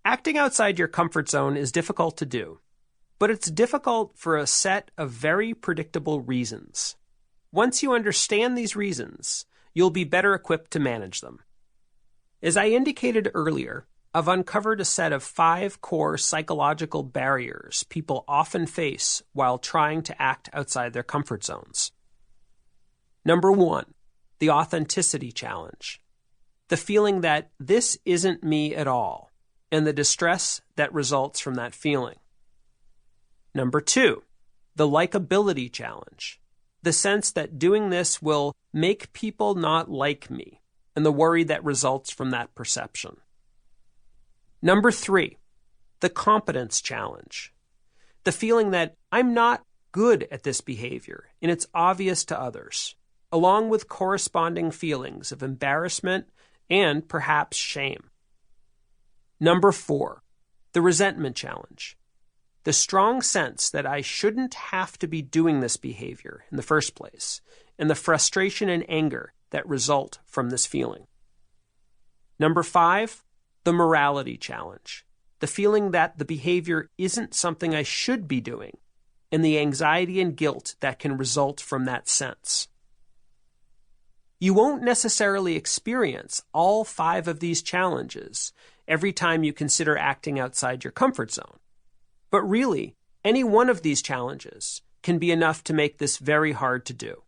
Acting outside your comfort zone is difficult to do, but it's difficult for a set of very predictable reasons. Once you understand these reasons, you'll be better equipped to manage them. As I indicated earlier, I've uncovered a set of 5 core psychological barriers people often face while trying to act outside their comfort zones. Number 1, the authenticity challenge. The feeling that this isn't me at all, and the distress that results from that feeling. Number 2, the likability challenge. The sense that doing this will make people not like me, and the worry that results from that perception. Number 3, the competence challenge. The feeling that I'm not good at this behavior, and it's obvious to others, along with corresponding feelings of embarrassment and perhaps shame. Number 4, the resentment challenge. The strong sense that I shouldn't have to be doing this behavior in the first place, and the frustration and anger that result from this feeling. Number 5, the morality challenge. The feeling that the behavior isn't something I should be doing, and the anxiety and guilt that can result from that sense. You won't necessarily experience all 5 of these challenges every time you consider acting outside your comfort zone. But really, any one of these challenges can be enough to make this very hard to do.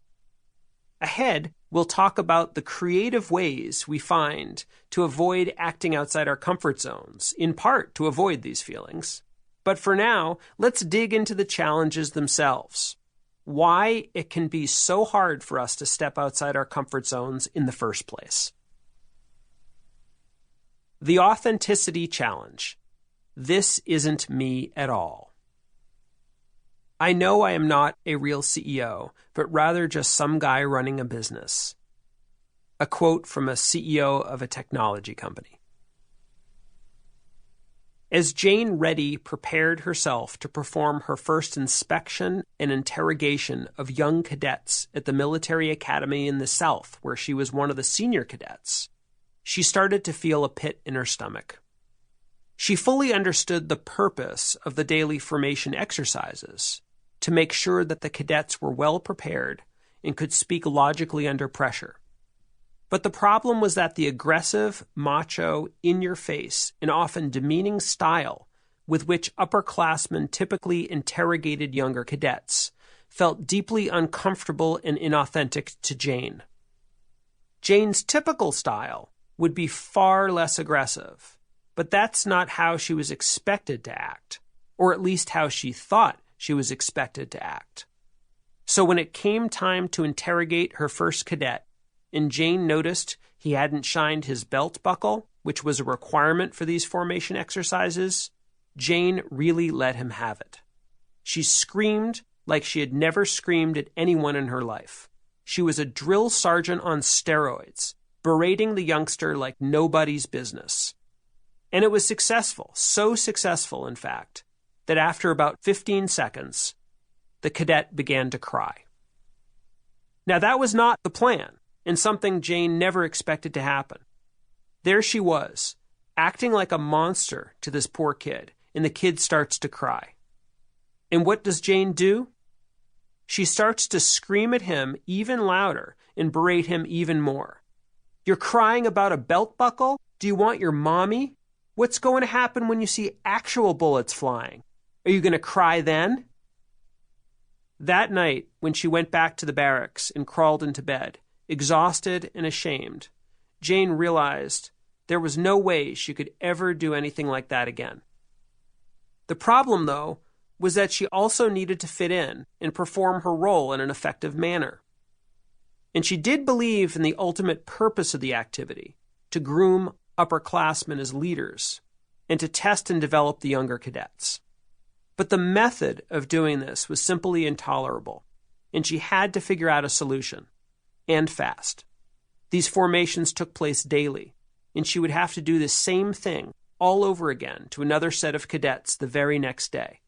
Ahead, we'll talk about the creative ways we find to avoid acting outside our comfort zones, in part to avoid these feelings. But for now, let's dig into the challenges themselves. Why it can be so hard for us to step outside our comfort zones in the first place. The authenticity challenge. This isn't me at all. I know I am not a real CEO, but rather just some guy running a business. A quote from a CEO of a technology company. As Jane Reddy prepared herself to perform her first inspection and interrogation of young cadets at the military academy in the South, where she was one of the senior cadets, she started to feel a pit in her stomach. She fully understood the purpose of the daily formation exercises, to make sure that the cadets were well prepared and could speak logically under pressure. But the problem was that the aggressive, macho, in-your-face, and often demeaning style with which upperclassmen typically interrogated younger cadets felt deeply uncomfortable and inauthentic to Jane. Jane's typical style would be far less aggressive, but that's not how she was expected to act, or at least how she thought she was expected to act. So when it came time to interrogate her first cadet, and Jane noticed he hadn't shined his belt buckle, which was a requirement for these formation exercises, Jane really let him have it. She screamed like she had never screamed at anyone in her life. She was a drill sergeant on steroids, berating the youngster like nobody's business. And it was successful, so successful, in fact, that after about 15 seconds, the cadet began to cry. Now, that was not the plan, and something Jane never expected to happen. There she was, acting like a monster to this poor kid, and the kid starts to cry. And what does Jane do? She starts to scream at him even louder and berate him even more. You're crying about a belt buckle? Do you want your mommy? What's going to happen when you see actual bullets flying? Are you going to cry then? That night, when she went back to the barracks and crawled into bed, exhausted and ashamed, Jane realized there was no way she could ever do anything like that again. The problem, though, was that she also needed to fit in and perform her role in an effective manner. And she did believe in the ultimate purpose of the activity, to groom upperclassmen as leaders and to test and develop the younger cadets. But the method of doing this was simply intolerable, and she had to figure out a solution, and fast. These formations took place daily, and she would have to do the same thing all over again to another set of cadets the very next day.